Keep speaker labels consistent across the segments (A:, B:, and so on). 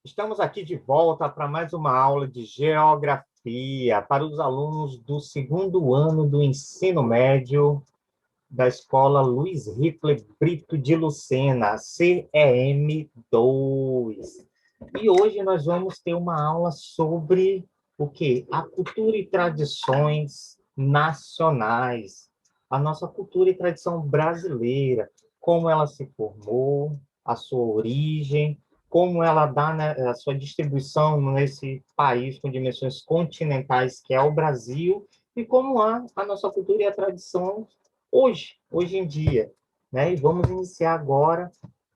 A: Estamos aqui de volta para mais uma aula de geografia para os alunos do segundo ano do ensino médio da Escola Luiz Hitler Brito de Lucena, CEM2. E hoje nós vamos ter uma aula sobre o quê? A cultura e tradições nacionais, a nossa cultura e tradição brasileira, como ela se formou, a sua origem, como ela dá, né, a sua distribuição nesse país com dimensões continentais que é o Brasil, e como a nossa cultura e a tradição hoje em dia, né? E vamos iniciar agora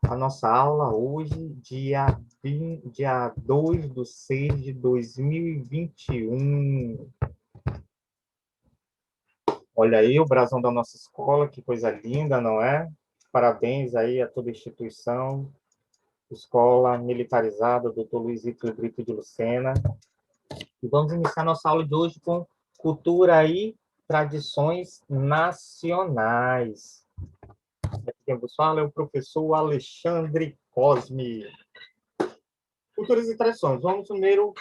A: a nossa aula hoje, dia 2 de 6 de 2021. Olha aí o brasão da nossa escola, que coisa linda, não é? Parabéns aí a toda a instituição, Escola Militarizada, Dr. Luiz Hitler Brito de Lucena. E vamos iniciar nossa aula de hoje com cultura e tradições nacionais. Quem vos fala é o professor Alexandre Cosme. Culturas e tradições. Vamos primeiro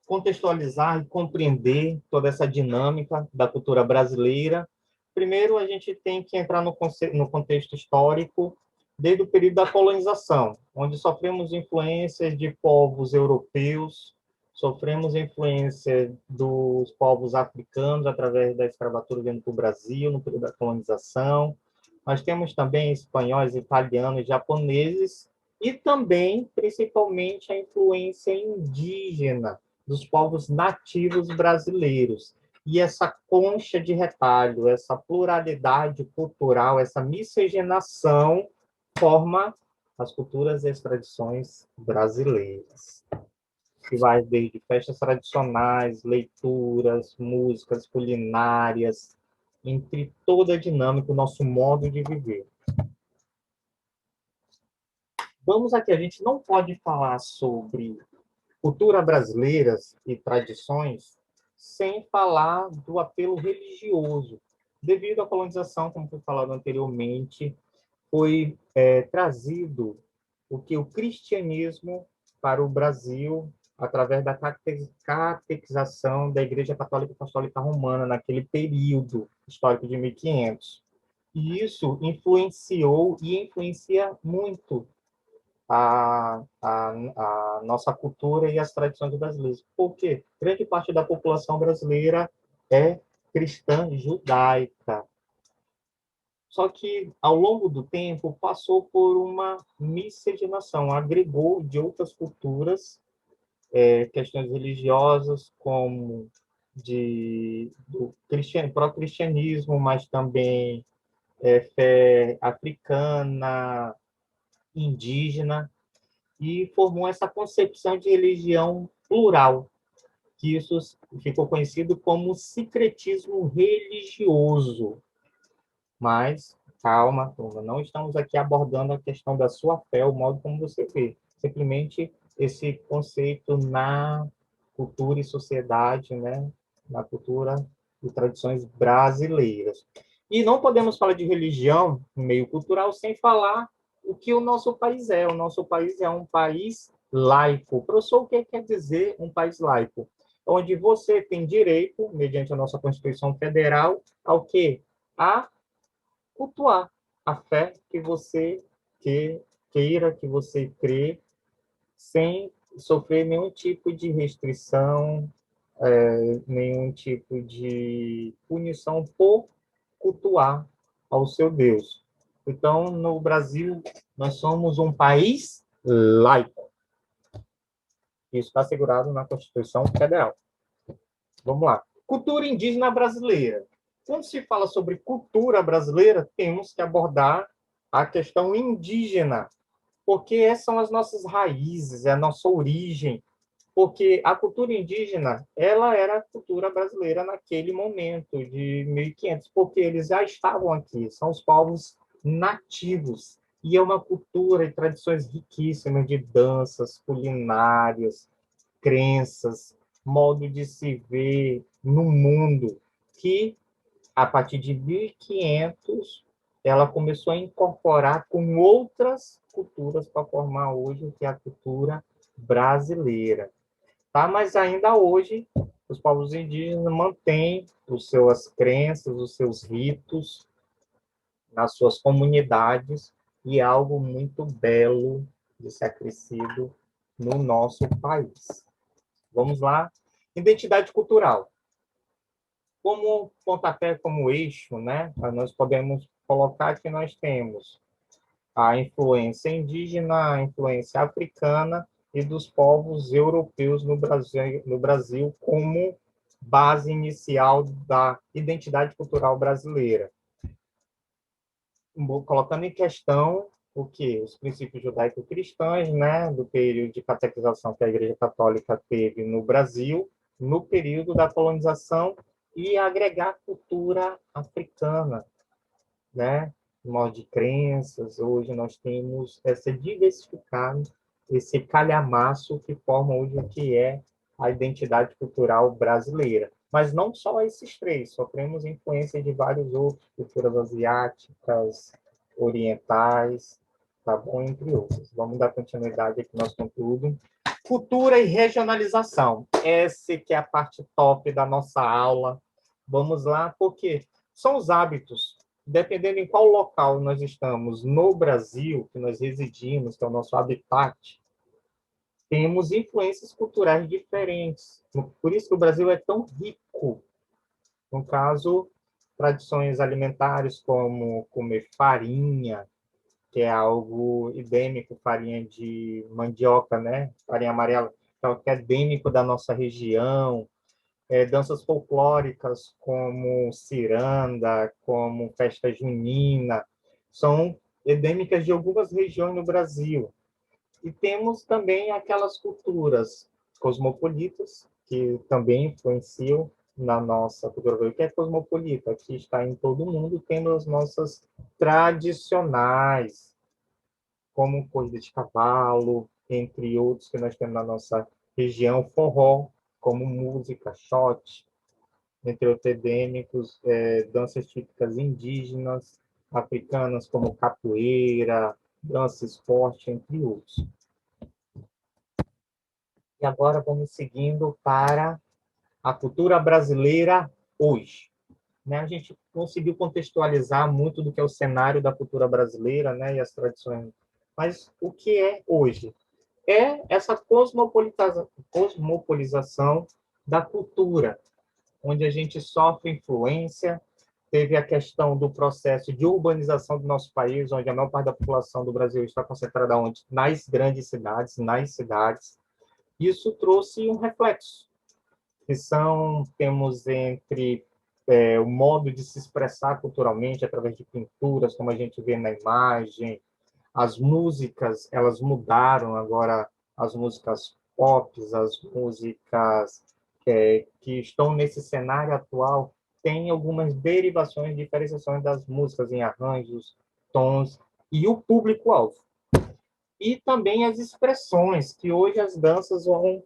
A: contextualizar e compreender toda essa dinâmica da cultura brasileira. Primeiro, a gente tem que entrar no contexto histórico, desde o período da colonização, onde sofremos influências de povos europeus, sofremos influência dos povos africanos através da escravatura vindo para o Brasil, no período da colonização. Nós temos também espanhóis, italianos, japoneses, e também, principalmente, a influência indígena dos povos nativos brasileiros. E essa concha de retalho, essa pluralidade cultural, essa miscigenação forma as culturas e as tradições brasileiras, que vai desde festas tradicionais, leituras, músicas, culinárias, entre toda a dinâmica, o nosso modo de viver. Vamos aqui, a gente não pode falar sobre cultura brasileira e tradições sem falar do apelo religioso. Devido à colonização, como foi falado anteriormente, foi trazido o cristianismo para o Brasil através da catequização da Igreja Católica Apostólica Romana naquele período histórico de 1500. E isso influenciou e influencia muito a nossa cultura e as tradições brasileiras. Por quê? Grande parte da população brasileira é cristã judaica. Só que, ao longo do tempo, passou por uma miscigenação, agregou de outras culturas, questões religiosas, como do pró-cristianismo, mas também fé africana, indígena, e formou essa concepção de religião plural, que isso ficou conhecido como sincretismo religioso. Mas, calma, turma, não estamos aqui abordando a questão da sua fé, o modo como você vê. Simplesmente esse conceito na cultura e sociedade, né? Na cultura e tradições brasileiras. E não podemos falar de religião no meio cultural sem falar o que o nosso país é. O nosso país é um país laico. Professor, o que quer dizer um país laico? Onde você tem direito, mediante a nossa Constituição Federal, ao quê? A cultuar a fé que você queira, que você crê, sem sofrer nenhum tipo de restrição, nenhum tipo de punição por cultuar ao seu Deus. Então, no Brasil, nós somos um país laico. Isso está assegurado na Constituição Federal. Vamos lá. Cultura indígena brasileira. Quando se fala sobre cultura brasileira, temos que abordar a questão indígena, porque essas são as nossas raízes, é a nossa origem. Porque a cultura indígena, ela era a cultura brasileira naquele momento de 1500, porque eles já estavam aqui, são os povos nativos. E é uma cultura e tradições riquíssimas de danças, culinárias, crenças, modo de se ver no mundo, que a partir de 1500 ela começou a incorporar com outras culturas para formar hoje o que é a cultura brasileira. Tá? Mas ainda hoje, os povos indígenas mantêm as suas crenças, os seus ritos nas suas comunidades, e é algo muito belo de ser crescido no nosso país. Vamos lá. Identidade cultural. Como pontapé, como eixo, né? Nós podemos colocar que nós temos a influência indígena, a influência africana e dos povos europeus no Brasil como base inicial da identidade cultural brasileira, colocando em questão o que os princípios judaico-cristãos, né, do período de catequização que a Igreja Católica teve no Brasil, no período da colonização, e agregar cultura africana, né, modo de crenças. Hoje nós temos essa diversificada, esse calhamaço que forma hoje o que é a identidade cultural brasileira. Mas não só esses três, sofremos influência de vários outros, culturas asiáticas, orientais, tá bom? Entre outros. Vamos dar continuidade aqui no nosso conteúdo. Cultura e regionalização. Essa que é a parte top da nossa aula. Vamos lá, porque são os hábitos, dependendo em qual local nós estamos no Brasil, que nós residimos, que é o nosso habitat, temos influências culturais diferentes. Por isso que o Brasil é tão rico. No caso, tradições alimentares como comer farinha, que é algo endêmico, farinha de mandioca, né? Farinha amarela, que é endêmico da nossa região. Danças folclóricas como ciranda, como festa junina, são endêmicas de algumas regiões no Brasil. E temos também aquelas culturas cosmopolitas, que também influenciam na nossa cultura, que é cosmopolita, que está em todo o mundo, tendo as nossas tradicionais, como corrida de cavalo, entre outros que nós temos na nossa região, forró, como música, shot, entre outros endêmicos, danças típicas indígenas, africanas, como capoeira, dança, esporte, entre outros. E agora vamos seguindo para a cultura brasileira hoje. Né? A gente conseguiu contextualizar muito do que é o cenário da cultura brasileira, né, e as tradições. Mas o que é hoje? É essa cosmopolização da cultura, onde a gente sofre influência. Teve a questão do processo de urbanização do nosso país, onde a maior parte da população do Brasil está concentrada onde? Nas grandes cidades, nas cidades. Isso trouxe um reflexo, que são, temos entre o modo de se expressar culturalmente através de pinturas, como a gente vê na imagem, as músicas, elas mudaram agora, as músicas pop, as músicas que estão nesse cenário atual, têm algumas derivações, diferenciações das músicas em arranjos, tons e o público-alvo. E também as expressões, que hoje as danças vão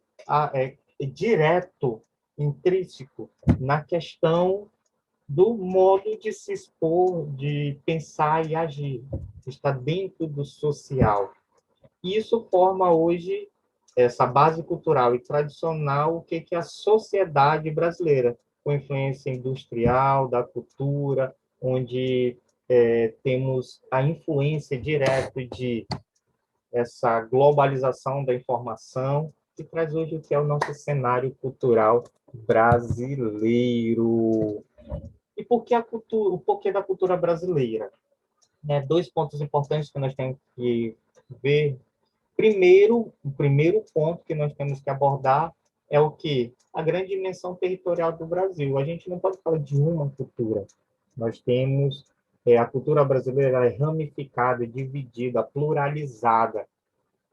A: direto, intrínseco, na questão do modo de se expor, de pensar e agir, está dentro do social. E isso forma hoje essa base cultural e tradicional, o que é a sociedade brasileira, com influência industrial, da cultura, onde temos a influência direta de essa globalização da informação, que traz hoje o que é o nosso cenário cultural brasileiro. E por que a cultura, o porquê da cultura brasileira? Dois pontos importantes que nós temos que ver. Primeiro, o primeiro ponto que nós temos que abordar é o que? A grande dimensão territorial do Brasil. A gente não pode falar de uma cultura. Nós temos a cultura brasileira é ramificada, dividida, pluralizada,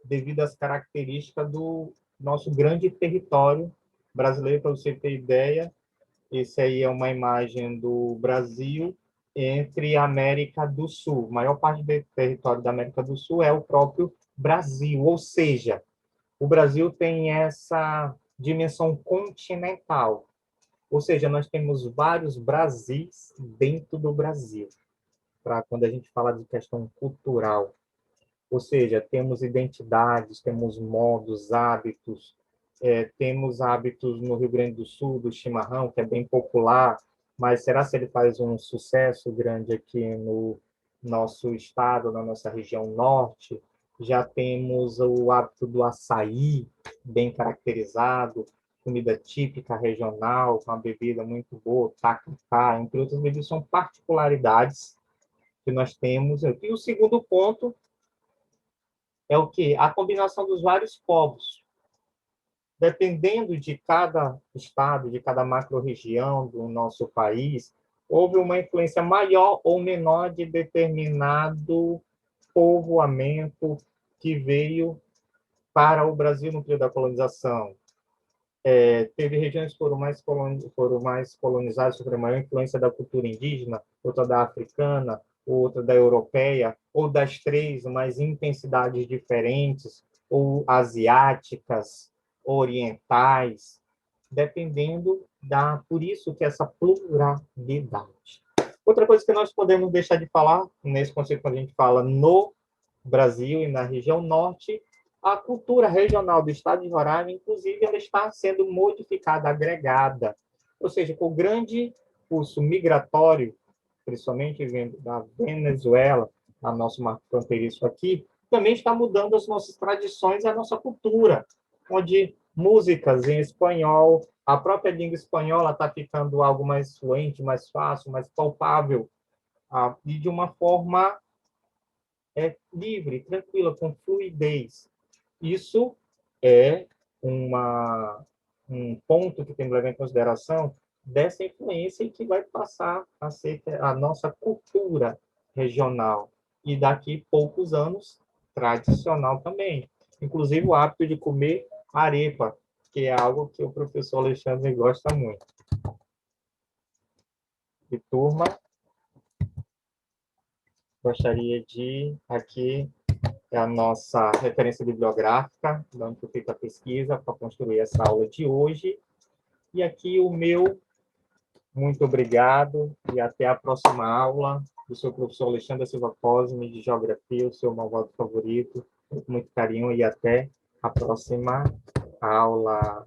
A: devido às características do nosso grande território brasileiro. Para você ter ideia, esse aí é uma imagem do Brasil entre a América do Sul. A maior parte do território da América do Sul é o próprio Brasil, ou seja, o Brasil tem essa dimensão continental, ou seja, nós temos vários Brasis dentro do Brasil, para quando a gente fala de questão cultural. Ou seja, temos identidades, temos modos, hábitos, temos hábitos no Rio Grande do Sul, do chimarrão, que é bem popular, mas será se ele faz um sucesso grande aqui no nosso estado, na nossa região norte? Já temos o hábito do açaí, bem caracterizado, comida típica regional, com uma bebida muito boa, tacacá, entre outras bebidas, são particularidades que nós temos. E o segundo ponto é o quê? A combinação dos vários povos. Dependendo de cada estado, de cada macro-região do nosso país, houve uma influência maior ou menor de determinado povoamento que veio para o Brasil no período da colonização. Teve regiões que foram mais colonizadas, sofreram maior influência da cultura indígena, outra da africana, outra da europeia, ou das três, mas intensidades diferentes, ou asiáticas, orientais, dependendo da... Por isso que essa pluralidade. Outra coisa que nós podemos deixar de falar, nesse conceito, quando a gente fala no Brasil e na região norte, a cultura regional do estado de Roraima, inclusive, ela está sendo modificada, agregada. Ou seja, com o grande curso migratório, principalmente vindo da Venezuela, a nosso marco fronteiriço aqui, também está mudando as nossas tradições e a nossa cultura, onde músicas em espanhol, a própria língua espanhola está ficando algo mais fluente, mais fácil, mais palpável, e de uma forma livre, tranquila, com fluidez. Isso é um ponto que tem que levar em consideração dessa influência e que vai passar a ser a nossa cultura regional. E daqui a poucos anos, tradicional também. Inclusive o hábito de comer arepa, que é algo que o professor Alexandre gosta muito. E, turma, gostaria de aqui a nossa referência bibliográfica, onde foi feita a pesquisa para construir essa aula de hoje. E aqui o meu muito obrigado e até a próxima aula do seu professor Alexandre Silva Cosme, de Geografia, o seu malvado favorito. Com muito carinho e até a próxima aula.